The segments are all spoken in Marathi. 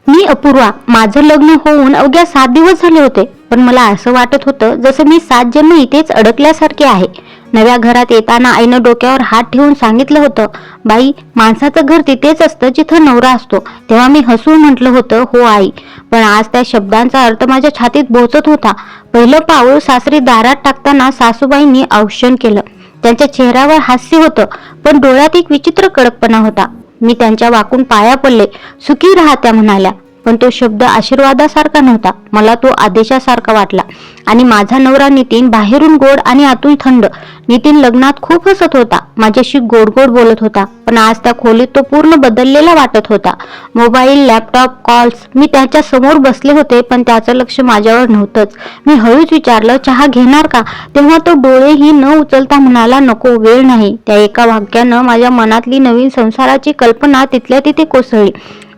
मी अपूर्वा. माझं लग्न होऊन अवघ्या 7 दिवस झाले होते, पण मला असं वाटत होतं जसं मी 7 जन्म इथेच अडकल्यासारखे आहे. नव्या घरात येताना आईनं डोक्यावर हात ठेवून सांगितलं होतं, बाई, माणसाचं घर तिथेच असतं जिथं नवरा असतो. तेव्हा मी हसून म्हटलं होतं, हो आई. पण आज त्या शब्दांचा अर्थ माझ्या छातीत बोचत होता. पहिलं पाऊल सासरी दारात टाकताना सासूबाईंनी औक्षण केलं. त्यांच्या चेहऱ्यावर हास्य होतं, पण डोळ्यात एक विचित्र कडकपणा होता. मी त्यांच्या वाकून पाया पडले. सुखी राहा, त्या म्हणाल्या. पण तो शब्द आशीर्वादासारखा नव्हता, मला तो आदेशासारखा वाटला. आणि माझा नवरा नितीन बाहेरून गोड आणि आतून थंड. नितीन लग्नात खूप हसत होता, माझ्याशी गोड गोड बोलत होता, पण आज त्या खोलीत तो पूर्ण बदललेला वाटत होता. Mobile, laptop, calls. मी त्याच्या समोर बसले होते, पण त्याचं लक्ष माझ्यावर नव्हतंच. मी हळूच विचारलं, चहा घेणार का? तेव्हा तो डोळेही न उचलता म्हणाला, नको, वेळ नाही. त्या एका वाक्यानं माझ्या मनातली नवीन संसाराची कल्पना तिथल्या तिथे कोसळली.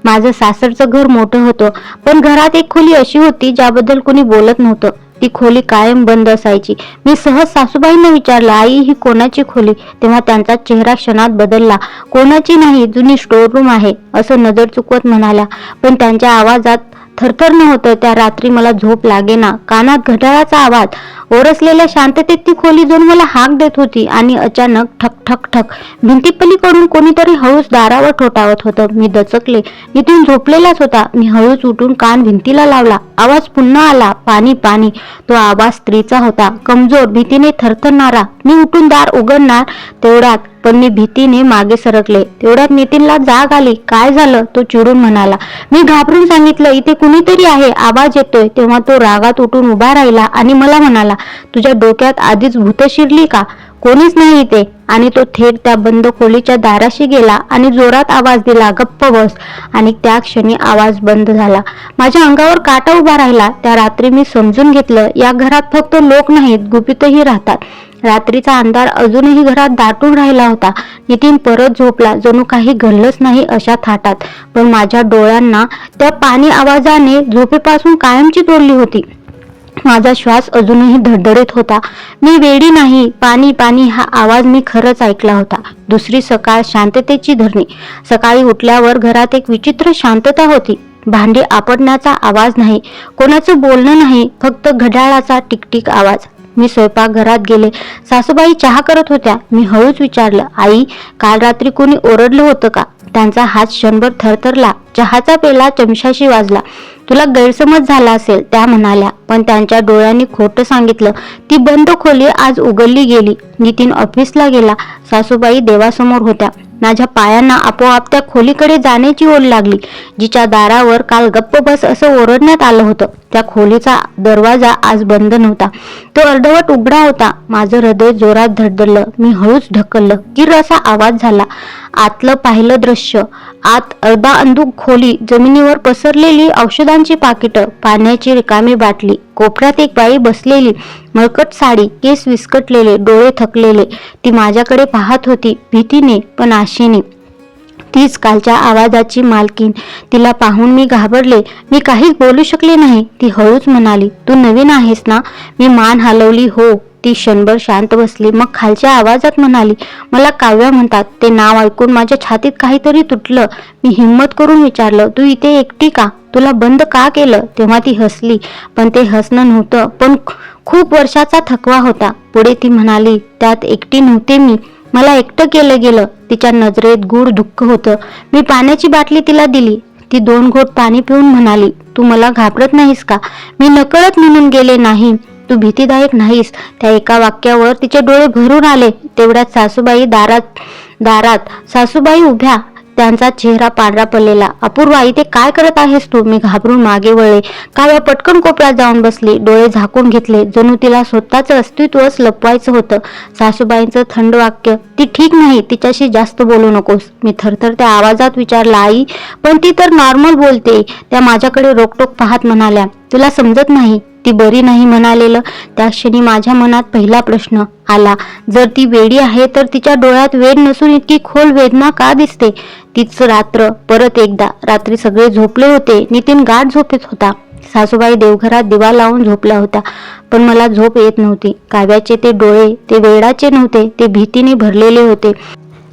माझं सासरचं घर मोठं होतं, पण घरात एक खोली अशी होती ज्याबद्दल कोणी बोलत नव्हतं. ती खोली कायम बंद असायची. मी सहज सासूबाईंना विचारलं, आई, ही कोणाची खोली? तेव्हा त्यांचा चेहरा क्षणात बदलला. कोणाची नाही, जुनी स्टोर रूम आहे, असं नजर चुकवत म्हणाल्या. पण त्यांच्या आवाजात थरथर नव्हतं. त्या रात्री मला झोप लागेना. कानात घड्याळाचा आवाज. ओरसलेल्या शांततेत ती खोली जणू मला हाक देत होती. आणि अचानक ठक ठक ठक, भिंतीपलीकडून कोणीतरी हळूच दारावर ठोठावत होतं. मी दचकले. नितीन झोपलेलाच होता. मी हळूच उठून कान भिंतीला लावला. आवाज पुन्हा आला, पाणी पाणी. तो आवाज स्त्रीचा होता, कमजोर, भीतीने थरथरणारा. मी उठून दार उघडणार तेवढ्यात पण मी भीतीने मागे सरकले. तेवढ्यात नितीनला जाग आली. काय झालं? तो चिडून म्हणाला. मी घाबरून सांगितलं, इथे कुणीतरी आहे, आवाज येतोय. तेव्हा तो रागात उठून उभा राहिला आणि मला म्हणाला, तुझ्या डोक्यात आधीच भूत शिरली का? कोणीच नाही इथे. आणि तो थेट त्या बंद खोलीच्या दाराशी गेला आणि जोरात आवाज दिला, गप्प बस. आणि त्या क्षणी आवाज बंद झाला. माझ्या अंगावर काटा उभा राहिला. त्या रात्री मी समजून घेतलं, या घरात फक्त लोक नाहीत, गुपितही राहतात. रात्रीचा अंधार अजूनही घरात दाटून राहिला होता. नितीन परत झोपला, जणू काही घडलंच नाही अशा थाटात. पण माझ्या डोळ्यांना त्या पाणी आवाजाने झोपेपासून कायमची तोडली होती. माझा श्वास अजूनही धडधडत होता. मी वेडी नाही. पाणी पाणी हा आवाज मी खरंच ऐकला होता. दुसरी सकाळ, शांततेची धरणी. सकाळी उठल्यावर घरात एक विचित्र शांतता होती. भांडी आपटण्याचा आवाज नाही, कोणाचं बोलणं नाही, फक्त घड्याळाचा टिकटिक आवाज. मी स्वयंपाकघरात गेले. सासूबाई चहा करत होत्या. मी हळूच विचारलं, आई, काल रात्री कोणी ओरडलं होतं का? त्यांचा हात क्षणभर थरथरला. चहाचा पेला चमच्याशी वाजला. तुला गैरसमज झाला असेल, त्या म्हणाल्या. पण त्यांच्या डोळ्यांनी खोटं सांगितलं. ती बंद खोली आज उघडली गेली. नितीन ऑफिसला गेला. सासूबाई देवासमोर होत्या. माझ्या पायांना आपोआप त्या खोलीकडे जाण्याची ओढ लागली, जिच्या दारावर काल गप्प बस असं ओरडण्यात आलं होतं. त्या खोलीचा दरवाजा आज बंद नव्हता, तो अर्धवट उघडा होता. माझं हृदय जोरात धडधडलं. मी हळूच ढकललं. किर असा आवाज झाला. आतलं पाहिलं दृश्य. आत अर्धा अंधुक खोली, जमिनीवर पसरलेली औषधांची पाकिटं, पाण्याची रिकामी बाटली. कोपऱ्यात एक बाई बसलेली, मळकट साडी, केस विस्कटलेले, डोळे थकलेले. ती माझ्याकडे पाहत होती, भीतीने पण आशेने. तीच कालच्या आवाजाची मालकीन. तिला पाहून मी घाबरले. मी काहीच बोलू शकले नाही. ती हळूच म्हणाली, तू नवीन आहेस ना? मी मान हलवली. हो. ती क्षणभर शांत बसली. मग खालच्या आवाजात म्हणाली, मला काव्या म्हणतात. ते नाव ऐकून माझ्या छातीत काहीतरी तुटलं. मी हिम्मत करून विचारलं, तू इथे एकटी का? तुला बंद का केलं? तेव्हा ती हसली. पण ते हसणं नव्हतं, पण खूप वर्षाचा थकवा होता. पुढे ती म्हणाली, त्यात एकटी नव्हते मी, मला एकटं केलं गेलं. तिच्या नजरेत गूढ दुःख होतं. मी पाण्याची बाटली तिला दिली. ती 2 घोट पाणी पिऊन म्हणाली, तू मला घाबरत नाहीस का? मी नकळत म्हणून गेले, नाही, तू भीतीदायक नाहीस. त्या एका वाक्यावर तिचे डोळे भरून आले. तेवढ्यात सासूबाई दारात सासूबाई उभ्या. त्यांचा चेहरा पांढरा पडलेला. अपूर्वा, इथे काय करत आहेस तू? मी घाबरून मागे वळले. काव्या पटकन कोपऱ्यात जाऊन बसली. डोळे झाकून घेतले, जणू तिला स्वतःचं अस्तित्वच लपवायचं होतं. सासूबाईंचं थंड वाक्य, ती ठीक नाही, तिच्याशी जास्त बोलू नकोस. मी थरथरत्या आवाजात विचारलं, आई, पण ती तर नॉर्मल बोलते. त्या माझ्याकडे रोकटोक पाहत म्हणाल्या, तुला समजत नाही, ती बरी नाही म्हणालेलं. त्या क्षणी माझ्या मनात पहिला प्रश्न आला, जर ती वेडी आहे तर तिच्या डोळ्यात वेड नसून इतकी खोल वेदना का दिसते? तीच रात्र. परत एकदा. रात्री सगळे झोपले होते. नितीन गाढ झोपेत होता. सासूबाई देवघरात दिवा लावून झोपल्या होत्या. पण मला झोप येत नव्हती. काव्याचे ते डोळे, ते वेडाचे नव्हते, ते भीतीने भरलेले होते.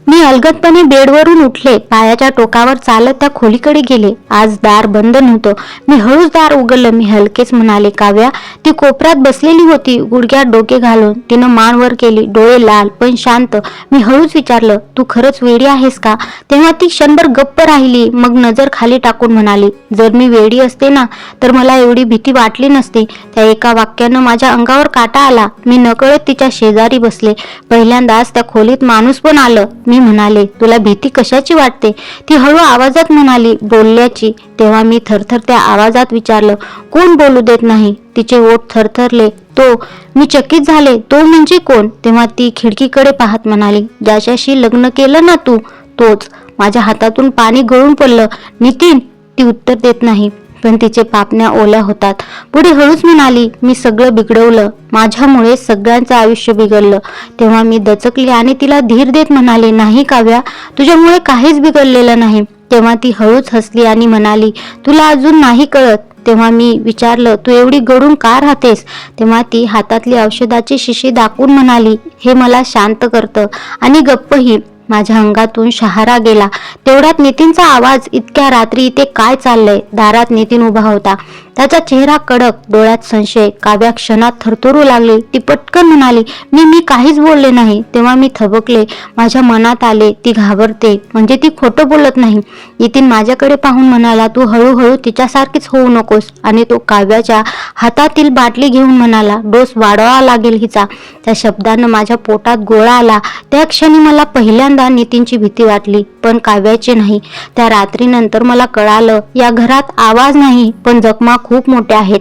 मी अलगदपणे बेडवरून उठले, पायाच्या टोकावर चालत त्या खोलीकडे गेले. आज दार बंद नव्हतं. मी हळूच दार उघडलं. मी हलकेच म्हणाले, काव्या. ती कोपऱ्यात बसलेली होती, गुडघ्यात डोके घालून. तिनं मान वर केली, डोळे लाल पण शांत. मी हळूच विचारलं, तू खरंच वेडी आहेस का? तेव्हा ती क्षणभर गप्प राहिली, मग नजर खाली टाकून म्हणाली, जर मी वेडी असते ना तर मला एवढी भीती वाटली नसती. त्या एका वाक्यानं माझ्या अंगावर काटा आला. मी नकळत तिच्या शेजारी बसले. पहिल्यांदाच त्या खोलीत माणूस पण आलं. मी म्हणाले, तुला भीती कशाची वाटते? ती हळू आवाजात म्हणाली, बोलल्याची. तेव्हा मी थरथर त्या आवाजात विचारलं, कोण बोलू देत नाही? तिचे ओठ थरथरले. तो. मी चकित झाले, तो म्हणजे कोण? तेव्हा ती खिडकीकडे पाहत म्हणाली, ज्याच्याशी लग्न केलं ना तू, तोच. माझ्या हातातून पाणी गळून पडलं. नितीन. ती उत्तर देत नाही, पण तिचे पापण्या ओल्या होतात. पुढे हळूच म्हणाली, मी सगळं बिघडवलं. माझ्यामुळे सगळ्यांचं आयुष्य बिघडलं. तेव्हा मी दचकले आणि तिला धीर देत म्हणाले, नाही काव्या, तुझ्यामुळे काहीच बिघडलेलं नाही. तेव्हा ती हळूच हसली आणि म्हणाली, तुला अजून नाही कळत. तेव्हा मी विचारलं, तू एवढी गळून का राहतेस? तेव्हा ती हातातली औषधाची शिशी दाखवून म्हणाली, हे मला शांत करतं. आणि गप्पही. माझ्या अंगातून शहारा गेला. तेवढ्यात नितीनचा आवाज, इतक्या रात्री इथे काय चाललंय? दारात नितीन उभा होता. त्याचा चेहरा कडक, डोळ्यात संशय. काव्या क्षणात थरथरू लागली. ती पटकन म्हणाली, मी काहीच बोलले नाही. तेव्हा मी थबकले. माझ्या मनात आले, ती घाबरते, म्हणजे ती खोटं बोलत नाही. नितीन माझ्याकडे पाहून म्हणाला, तू हळूहळू तिच्यासारखीच होऊ नकोस. आणि तो काव्याच्या हातातील बाटली घेऊन म्हणाला, डोस वाढवावा लागेल हिचा. त्या शब्दानं माझ्या पोटात गोळा आला. त्या क्षणी मला पहिल्यांदा नितीनची भीती वाटली, पण काव्याची नाही. त्या रात्रीनंतर मला कळालं, या घरात आवाज नाही, पण जखमा खूप मोठ्या आहेत.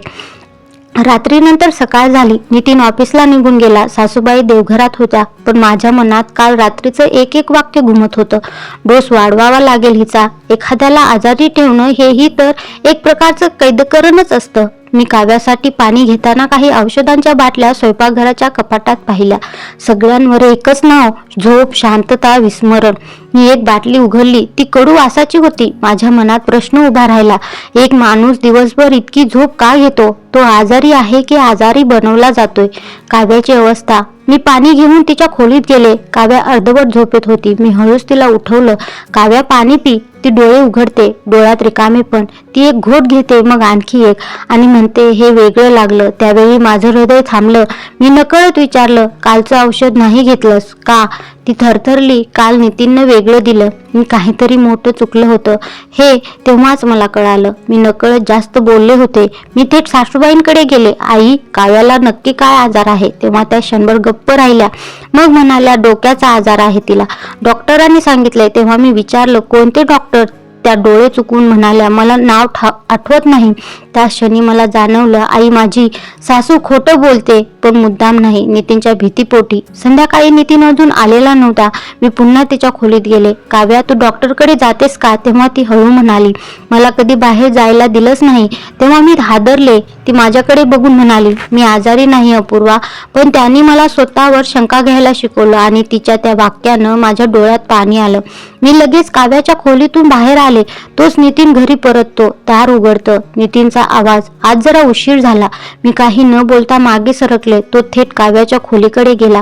रात्रीनंतर सकाळ झाली. नितीन ऑफिसला निघून गेला. सासूबाई देवघरात होत्या. पण माझ्या मनात काल रात्रीचं एक एक वाक्य घुमत होतं. डोस वाढवावा लागेल हिचा. एखाद्याला आजारी ठेवणं हेही तर एक प्रकारचं कैदकरणच असतं. मी काव्यासाठी पाणी घेताना काही औषधांच्या बाटल्या स्वयंपाकघराच्या कपाटात पाहिल्या. सगळ्यांवर एकच नाव, झोप, शांतता, विस्मरण. मी एक बाटली उघडली. ती कडू वासाची होती. माझ्या मनात प्रश्न उभा राहिला, एक माणूस दिवसभर इतकी झोप का घेतो? तो आजारी आहे की आजारी बनवला जातोय? काव्याची अवस्था. मी पाणी घेऊन तिच्या खोलीत गेले. काव्या अर्धवट झोपेत होती. मी हळूच तिला उठवलं. काव्या, पाणी पी. ती डोळे उघडते, डोळ्यात रिकामे पण. ती एक घोट घेते, मग आणखी एक, आणि म्हणते, हे वेगळं लागलं. त्यावेळी माझं हृदय थांबलं. मी नकळत विचारलं, कालचं औषध नाही घेतलंस का? ती थरथरली. काल नितीननं वेगळं दिलं. मी काहीतरी मोठं चुकलं होतं हे तेव्हाच मला कळालं. मी नकळत जास्त बोलले होते. मी थेट सासूबाईंकडे गेले. आई, काव्याला नक्की काय आजार आहे? तेव्हा त्या क्षणभर गप्प राहिल्या. मग म्हणाल्या, डोक्याचा आजार आहे तिला. डॉक्टरांनी सांगितलंय. तेव्हा मी विचारलं, कोणते डॉक्टर? त्या डोळे चुकवून म्हणाल्या, मला नाव आठवत नाही. त्या क्षणी मला जाणवलं, आई, माझी सासू खोटं बोलते, पण मुद्दाम नाही, नितीनच्या भीतीपोटी. संध्याकाळी नितीन अजून आलेला नव्हता. मी पुन्हा तिच्या खोलीत गेले. काव्या, तू डॉक्टरकडे जातेस का? तेव्हा ती हळू म्हणाली, मला कधी बाहेर जायला दिलंच नाही. तेव्हा मी हादरले. ती माझ्याकडे बघून म्हणाली, मी आजारी नाही अपूर्वा, पण त्यांनी मला स्वतःवर शंका घ्यायला शिकवलं. आणि तिच्या त्या वाक्यानं माझ्या डोळ्यात पाणी आलं. मी लगेच काव्याच्या खोलीतून बाहेर आले. तोच नितीन घरी परततो. दार उघडतं. नितीनचा आवाज, आज जरा उशीर झाला. मी काही न बोलता मागे सरकले. तो थेट काव्याच्या खोलीकडे गेला.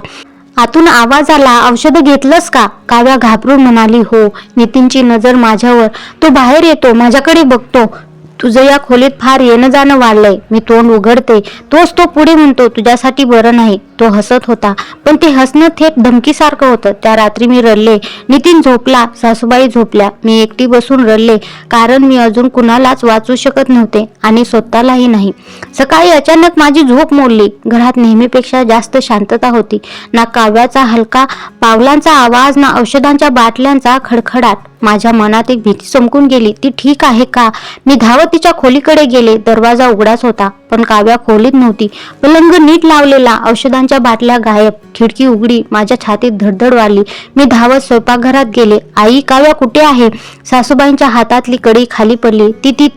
आतून आवाज आला, औषधं घेतलंस का? काव्या घाबरून म्हणाली, हो. नितीनची नजर माझ्यावर. तो बाहेर येतो, माझ्याकडे बघतो. तुझं या खोलीत फार येणं जाणं वाढलंय. मी तोंड उघडते. तोच तो पुढे म्हणतो, तुझ्यासाठी बरं नाही. तो हसत होता, पण ते हसणं थेट धमकीसारखं होतं. त्या रात्री मी रडले. नितीन झोपला, सासूबाई झोपल्या. मी एकटी बसून रडले, कारण मी अजून कुणालाच वाचू शकत नव्हते आणि स्वतःलाही नाही. सकाळी अचानक माझी झोप मोडली. घरात नेहमीपेक्षा जास्त शांतता होती. ना काव्याचा हलका पावलांचा आवाज, ना औषधांच्या बाटल्यांचा खडखडाट. माझ्या मनात एक भीती चमकून गेली. ती ठीक आहे का? मी धावत तिच्या खोलीकडे गेले. दरवाजा उघडाच होता, पण काव्या खोलीत नव्हती. पलंग नीट लावलेला, औषधांच्या बाटल्या गायब. खिडकी उघडी. माझ्या छातीत धडधड वाढली. मी धावत स्वयंपाकघरात गेले. आई, काव्या कुठे आहे? सासूबाईंच्या हातातली कडी खाली पडली. ती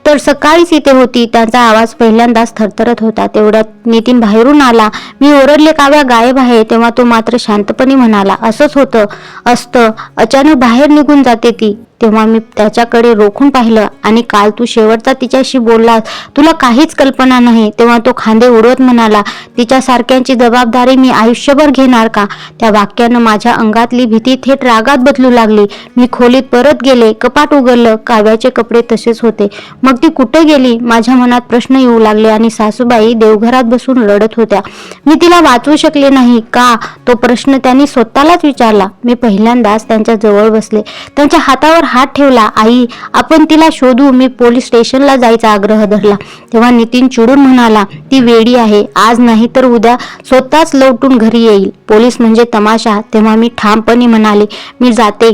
तर सकाळीच इथे होती. त्यांचा आवाज पहिल्यांदाच थरथरत होता. तेवढ्यात नितीन बाहेरून आला. मी ओरडले, काव्या गायब आहे. तेव्हा तो मात्र शांतपणे म्हणाला, असंच होतं असतं, अचानक बाहेर निघून जाते ती. तेव्हा मी त्याच्याकडे रोखून पाहिलं आणि काल तू शेवटचा तिच्याशी बोललास, तुला काहीच कल्पना नाही. तेव्हा तो खांदे उडवत म्हणाला, तिच्यासारख्यांची जबाबदारी मी आयुष्यभर घेणार का? त्या वाक्यानं माझ्या अंगातली भीती थेट रागात बदलू लागली. मी खोलीत परत गेले, कपाट उघडलं. काव्याचे कपडे तसेच होते. मग ती कुठे गेली? माझ्या मनात प्रश्न येऊ लागले. आणि सासूबाई देवघरात बसून रडत होत्या. मी तिला वाचवू शकले नाही का? तो प्रश्न त्यांनी स्वतःलाच विचारला. मी पहिल्यांदाच त्यांच्या जवळ बसले, त्यांच्या हातावर हात ठेवला. आई, आपण तिला शोधू. मी पोलीस स्टेशनला जायचा आग्रह धरला. तेव्हा नितीन चिडून म्हणाला, ती वेडी आहे. आज नाही तर उद्या स्वतःच लवटून घरी येईल. पोलीस म्हणजे तमाशा. तेव्हा मी ठामपणे म्हणाले, मी जाते.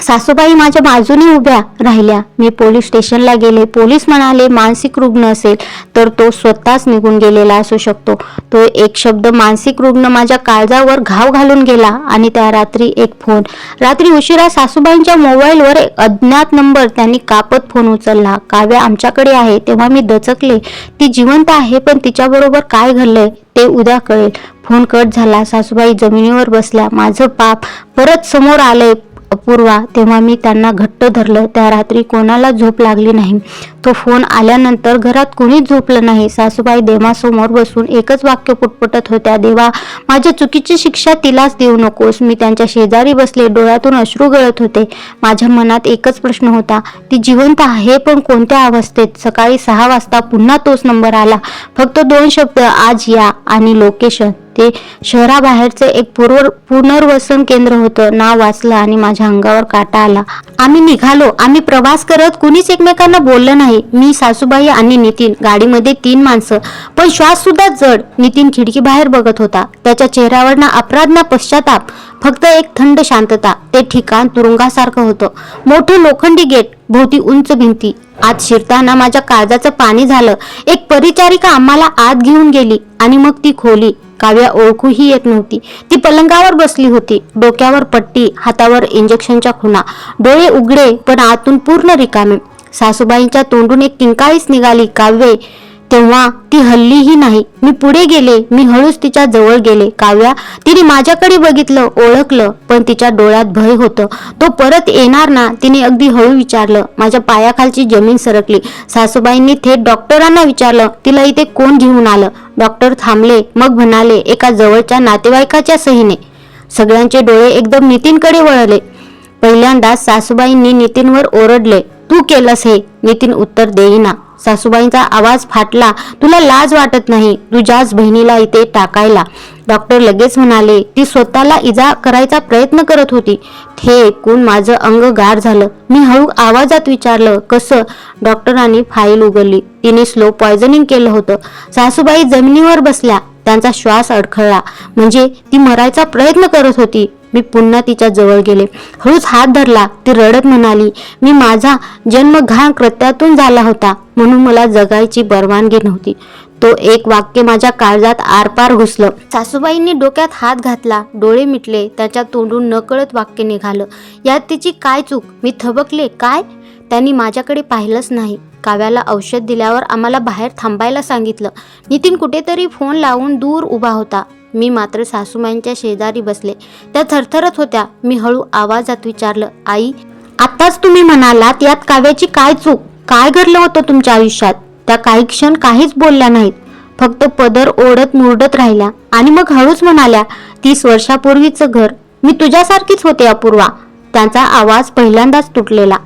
सासूबाई माझ्या बाजूने उभ्या राहिल्या. मी पोलीस स्टेशनला गेले. पोलीस म्हणाले, मानसिक रुग्ण असेल तर तो स्वतःच निघून गेलेला असू शकतो. तो एक शब्द मानसिक रुग्ण माझ्या काळजावर घाव घालून गेला. आणि त्या रात्री एक फोन. रात्री उशिरा सासूबाईंच्या मोबाईलवर एक अज्ञात नंबर. त्यांनी कापत फोन उचलला. काव्या आमच्याकडे आहे. तेव्हा मी दचकले. ती जिवंत आहे, पण तिच्याबरोबर काय घडलंय ते उद्या कळेल. फोन कट झाला. सासूबाई जमिनीवर बसल्या. माझं पाप परत समोर आलंय अपूर्वा. तेव्हा मी त्यांना घट्ट धरलं. त्या रात्री कोणाला झोप लागली नाही. तो फोन आल्यानंतर घरात कोणीच झोपलं नाही. सासूबाई देवासमोर बसून एकच वाक्य पुटपुटत होत्या, देवा, माझ्या चुकीची शिक्षा तिलाच देऊ नकोस. मी त्यांच्या शेजारी बसले. डोळ्यातून अश्रू गळत होते. माझ्या मनात एकच प्रश्न होता, ती जिवंत आहे, पण कोणत्या अवस्थेत? सकाळी 6 वाजता पुन्हा तोच नंबर आला. फक्त 2 शब्द, आज या आणि लोकेशन. ते शहराबाहेरचे एक पुनर्वसन केंद्र होतं. नाव वाचलं आणि माझ्या अंगावर काटा आला. आम्ही निघालो. आम्ही प्रवास करत कुणीच एकमेकांना बोललं नाही. मी, सासूबाई आणि नितीन. गाडीमध्ये 3 माणसं, पण श्वास सुद्धा जड. नितीन खिडकी बाहेर बघत होता. त्याच्या चेहऱ्यावर ना अपराध ना पश्चाताप, फक्त एक थंड शांतता. ते ठिकाण तुरुंगासारखं होतं. मोठं लोखंडी गेट, भोवती उंच भिंती. आत शिरताना माझ्या काळजाचं पाणी झालं. एक परिचारिका आम्हाला आत घेऊन गेली. आणि मग ती खोली. काव्या ओळखूही येत नव्हती. ती पलंगावर बसली होती. डोक्यावर पट्टी, हातावर इंजेक्शनच्या खुणा, डोळे उघडे पण आतून पूर्ण रिकामे. सासूबाईंच्या तोंडून एक किंकाळीच निघाली, काव्ये. तेव्हा ती हल्लीही नाही. मी पुढे गेले. मी हळूच तिच्या जवळ गेले. काव्या. तिने माझ्याकडे बघितलं, ओळखलं, पण तिच्या डोळ्यात भय होतं. तो परत येणार ना? तिने अगदी हळू विचारलं. माझ्या पायाखालची जमीन सरकली. सासूबाईंनी थेट डॉक्टरांना विचारलं, तिला इथे कोण घेऊन आलं? डॉक्टर थांबले. मग म्हणाले, एका जवळच्या नातेवाईकाच्या सहीने. सगळ्यांचे डोळे एकदम नितीनकडे वळले. पहिल्यांदाच सासूबाईंनी नितीनवर ओरडले, तू केलंस हे? नितीन उत्तर देईना. सासूबाईंचा आवाज फाटला, तुला लाज वाटत नाही तुझ्याच बहिणीला इथे टाकायला? डॉक्टर लगेच म्हणाले, ती स्वतःला इजा करायचा प्रयत्न करत होती. हे ऐकून माझं अंग गार झालं. मी हळू आवाजात विचारलं, कसं? डॉक्टरांनी फाईल उघडली. तिने स्लो पॉयझनिंग केलं होतं. सासूबाई जमिनीवर बसल्या. त्यांचा श्वास अडखळला. म्हणजे ती मरायचा प्रयत्न करत होती. मी पुन्हा तिच्या जवळ गेले. हळूच हात धरला. ती रडत म्हणाली, मी माझा जन्म घाण कृत्यातून झाला होता, म्हणून मला जगायची परवानगी नव्हती. तो एक वाक्य माझ्या काळजात आरपार घुसलं. सासूबाईंनी डोक्यात हात घातला. डोळे मिटले. त्याच्या तोंडून नकळत वाक्य निघालं, यात तिची काय चूक? मी थबकले. काय? त्यांनी माझ्याकडे पाहिलंच नाही. काव्याला औषध दिल्यावर आम्हाला बाहेर थांबायला सांगितलं. नितीन कुठेतरी फोन लावून दूर उभा होता. मी मात्र सासूबाईंच्या शेजारी बसले. त्या थरथरत होत्या. मी हळू आवाजात विचारलं, आई, आत्ताच तुम्ही म्हणालात, यात काव्याची काय चूक? काय घडलं होतं तुमच्या आयुष्यात? त्या काही क्षण काहीच बोलल्या नाहीत. फक्त पदर ओढत मुरडत राहिल्या. आणि मग हळूच म्हणाल्या, 30 वर्षापूर्वीचं घर. मी तुझ्यासारखीच होते अपूर्वा. त्यांचा आवाज पहिल्यांदाच तुटलेला.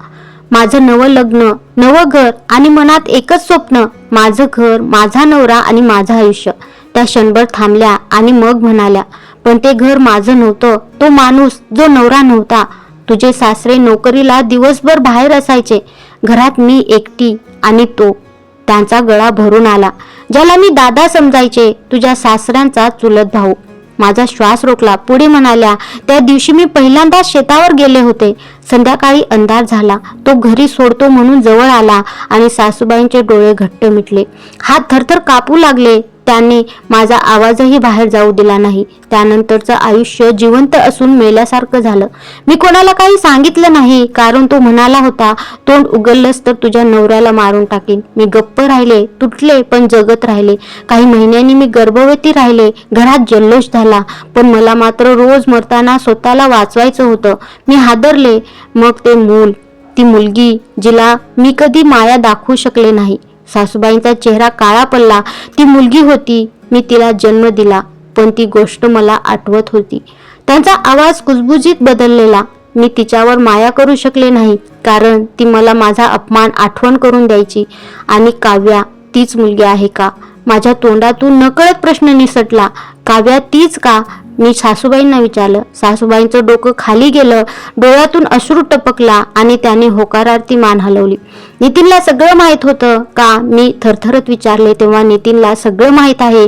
माझं नवं लग्न, नवं घर आणि मनात एकच स्वप्न, माझं घर, माझा नवरा आणि माझं आयुष्य. त्या क्षणभर थांबल्या आणि मग म्हणाल्या, पण ते घर माझं नव्हतं. तो माणूस जो नवरा नव्हता. तुझे सासरे नोकरीला दिवसभर बाहेर असायचे. घरात मी एकटी आणि तो. त्यांचा गळा भरून आला. ज्याला मी दादा समजायचे, तुझ्या सासऱ्यांचा चुलत भाऊ. माझा श्वास रोखला. पुढे म्हणाल्या, त्या दिवशी मी पहिल्यांदा शेतावर गेले होते. संध्याकाळी अंधार झाला. तो घरी सोडतो म्हणून जवळ आला आणि सासूबाईंचे डोळे घट्ट मिटले. हात थरथर कापू लागले. त्याने माझा आवाजही बाहेर जाऊ दिला नाही. त्यानंतरचं आयुष्य जिवंत असून मेल्यासारखं झालं. मी कोणाला काही सांगितलं नाही, कारण तो म्हणाला होता, तोंड उघडलंस तर तुझ्या नवऱ्याला मारून टाकीन. मी गप्प राहिले, तुटले पण जगत राहिले. काही महिन्यांनी मी गर्भवती राहिले. घरात जल्लोष झाला, पण मला मात्र रोज मरताना स्वतःला वाचवायचं होतं. मी हादरले. मग ते मूल, ती मुलगी जिला मी कधी माया दाखवू शकले नाही. सासूबाईंचा चेहरा काळा पडला. ती मुलगी होती, मी तिला जन्म दिला, पण ती गोष्ट मला आठवत होती. त्यांचा आवाज कुजबुजीत बदललेला. मी तिच्यावर माया करू शकले नाही, कारण ती मला माझा अपमान आठवण करून द्यायची. आणि काव्या तीच मुलगी आहे का? माझ्या तोंडातून नकळत प्रश्न निसटला. काव्या तीच का? मी सासूबाईंना विचारलं. सासूबाईंचं डोकं खाली गेलं, डोळ्यातून अश्रू टपकला आणि त्याने होकारार्थी मान हलवली. नितीनला सगळं माहीत होतं का? मी थरथरत विचारले. तेव्हा नितीनला सगळं माहीत आहे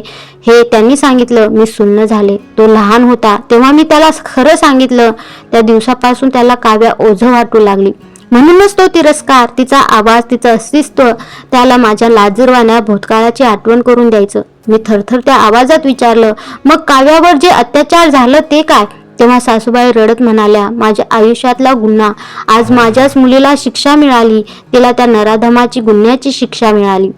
हे त्यांनी सांगितलं. मी सुन्न झाले. तो लहान होता तेव्हा मी त्याला खरं सांगितलं. त्या दिवसापासून त्याला काव्या ओझं वाटू लागली. म्हणूनच तो तिरस्कार, तिचा आवाज, तिचं अस्तित्व त्याला माझ्या लाजिरवाण्या भूतकाळाची आठवण करून द्यायचं. मी थरथर त्या आवाजात विचारलं, मग काव्यावर जे अत्याचार झालं ते काय? तेव्हा सासूबाई रडत म्हणाल्या, माझ्या आयुष्यातला गुन्हा. आज माझ्याच मुलीला शिक्षा मिळाली. तिला त्या नराधमाची गुन्ह्याची शिक्षा मिळाली.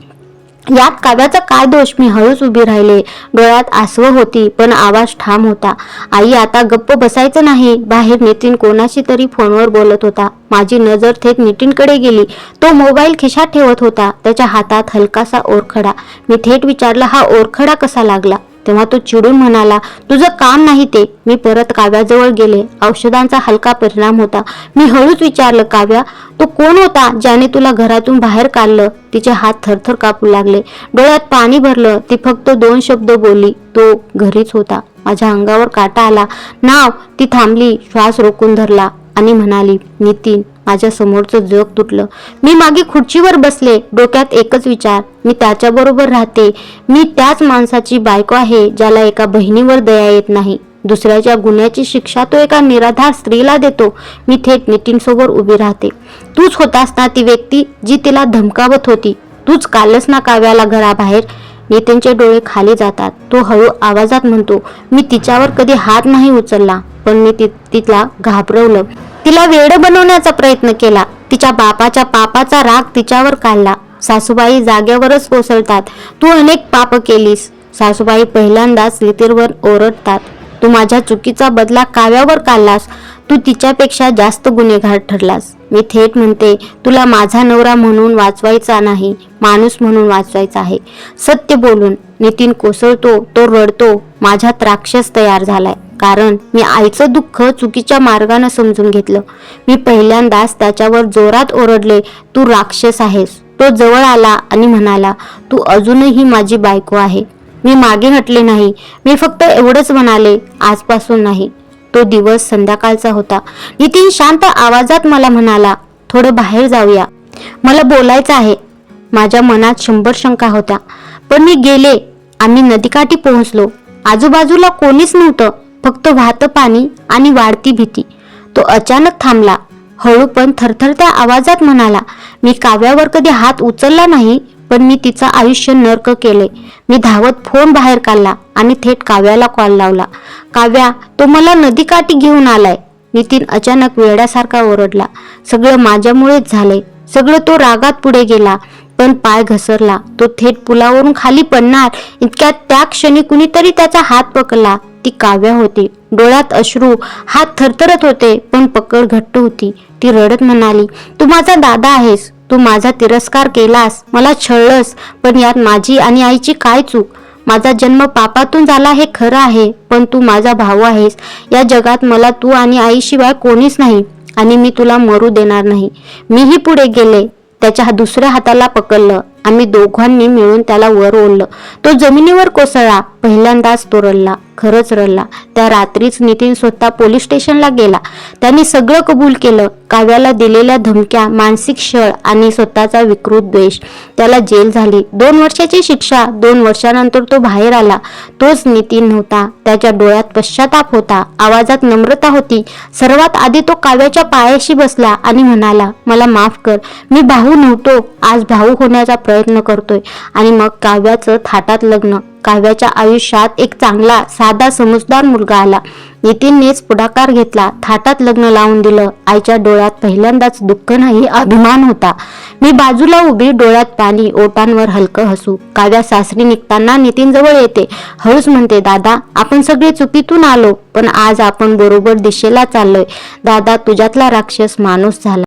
यात काव्याचा काय दोष? मी हळूच उभी राहिले. डोळ्यात आसवं होती, पण आवाज ठाम होता. आई, आता गप्प बसायचं नाही. बाहेर नितीन कोणाशी तरी फोनवर बोलत होता. माझी नजर थेट नितीनकडे गेली. तो मोबाईल खिशात ठेवत होता. त्याच्या हातात हलकासा ओरखडा. मी थेट विचारलं, हा ओरखडा कसा लागला? तेव्हा तो चिडून म्हणाला, तुझं काम नाही ते. मी परत काव्याजवळ गेले. औषधांचा हलका परिणाम होता. मी हळूच विचारलं, काव्या, तो कोण होता ज्याने तुला घरातून बाहेर काढलं? तिचे हात थरथर कापू लागले. डोळ्यात पाणी भरलं. ती फक्त 2 शब्द बोलली, तो घरीच होता. माझ्या अंगावर काटा आला. नाव? ती थांबली, श्वास रोखून धरला आणि म्हणाली, नितीन. माझ्या समोरचं जग तुटलं. मी मागे खुर्चीवर बसले. डोक्यात एकच विचार, मी त्याच्याबरोबर राहते. मी त्याच माणसाची बायको आहे ज्याला एका बहिणीवर दया येत नाही. दुसऱ्याच्या गुन्ह्याची शिक्षा तो एका निराधार स्त्रीला देतो. मी थेट नितीन सोबत उभी राहते. तूच होतास ना ती व्यक्ती जी तिला धमकावत होती? तूच कालच ना काव्याला घराबाहेर? नितीनचे डोळे खाली जातात. तो हळू आवाजात म्हणतो, मी तिच्यावर कधी हात नाही उचलला, पण मी तिला घाबरवलं. तिला वेडं बनवण्याचा प्रयत्न केला. तिच्या बापाच्या पापाचा राग तिच्यावर काढला. सासूबाई जागेवरच कोसळतात. तू अनेक पाप केलीस. सासूबाई पहिल्यांदाच नितीनवर ओरडतात. तू माझ्या चुकीचा बदला काव्यावर काढलास. तू तिच्यापेक्षा जास्त गुन्हेगार ठरलास. मी थेट म्हणते, तुला माझा नवरा म्हणून वाचवायचा नाही, माणूस म्हणून वाचवायचा आहे. सत्य बोलून. नितीन कोसळतो. तो रडतो. माझ्यात राक्षस तयार झालाय, कारण मी आईचं दुःख चुकीच्या मार्गाने समजून घेतलं. मी पहिल्यांदाच त्याच्यावर जोरात ओरडले, तू राक्षस आहेस. तो जवळ आला आणि म्हणाला, तू अजूनही माझी बायको आहे. मी मागे हटले नाही. मी फक्त एवढंच म्हणाले, आजपासून नाही. तो दिवस संध्याकाळचा होता. नितीन शांत आवाजात मला म्हणाला, थोडं बाहेर जाऊया, मला बोलायचं आहे. माझ्या मनात 100 शंका होत्या, पण मी गेले. आम्ही नदीकाठी पोहोचलो. आजूबाजूला कोणीच नव्हतं, फक्त वाहतं पाणी आणि वाढती भीती. तो अचानक थांबला. हळू पण थरथरत्या आवाजात म्हणाला, मी काव्यावर कधी हात उचलला नाही, पण मी तिचं आयुष्य नर्क केले. मी धावत फोन बाहेर काढला आणि थेट काव्याला कॉल लावला. काव्या, तो मला नदीकाठी घेऊन आलाय. नितीन अचानक वेड्यासारखा ओरडला. सगळं माझ्यामुळेच झालंय. सगळं. तो रागात पुढे गेला, पण पाय घसरला. तो थेट पुलावरून खाली पडणार इतक्यात त्या क्षणी कुणीतरी त्याचा हात पकडला. ती काव्या होती. डोळ्यात अश्रू, हात थरथरत होते, पण पकड घट्ट होती. ती रडत म्हणाली, तू माझा दादा आहेस. तू माझा तिरस्कार केलास, मला छळलंस, पण यात माझी आणि आईची काय चूक? माझा जन्म पापातून झाला हे खरं आहे, पण तू माझा भाऊ आहेस. या जगात मला तू आणि आईशिवाय कोणीच नाही, आणि मी तुला मरू देणार नाही. मीही पुढे गेले. त्याच्या दुसऱ्या हाताला पकडलं. आम्ही दोघांनी मिळून त्याला वर ओढलं. तो जमिनीवर कोसळला. पहिल्यांदाच तो रडला, खरंच रडला. त्या रात्रीच नितीन स्वतः पोलीस स्टेशनला गेला. त्यांनी सगळं कबूल केलं. काव्याला दिलेल्या धमक्या, मानसिक छळ आणि स्वतःचा विकृत द्वेष. त्याला जेल झाली. 2 वर्षाची शिक्षा. 2 वर्षानंतर तो बाहेर आला. तोच नितीन नव्हता. त्याच्या डोळ्यात पश्चाताप होता, आवाजात नम्रता होती. सर्वात आधी तो काव्याच्या पायाशी बसला आणि म्हणाला, मला माफ कर. मी भाऊ नव्हतो, आज भाऊ होण्याचा प्रयत्न करतोय. आणि मग काव्याचं थाटात लग्न. काव्याच्या आयुष्यात एक चांगला साधा समजदार मुलगा आला. नितीननेच पुढाकार घेतला. थाटात लग्न लावून दिलं. आईच्या डोळ्यात पहिल्यांदाच दुःख नाही, अभिमान होता. मी बाजूला उभी, डोळ्यात पाणी, ओठांवर हलकं हसू. काव्या सासरी निघताना नितीन जवळ येते. हळूच म्हणते, दादा आपण सगळे चुकीतून आलो, पण आज आपण बरोबर दिशेला चाललोय. दादा तुझ्यातला राक्षस माणूस झाला.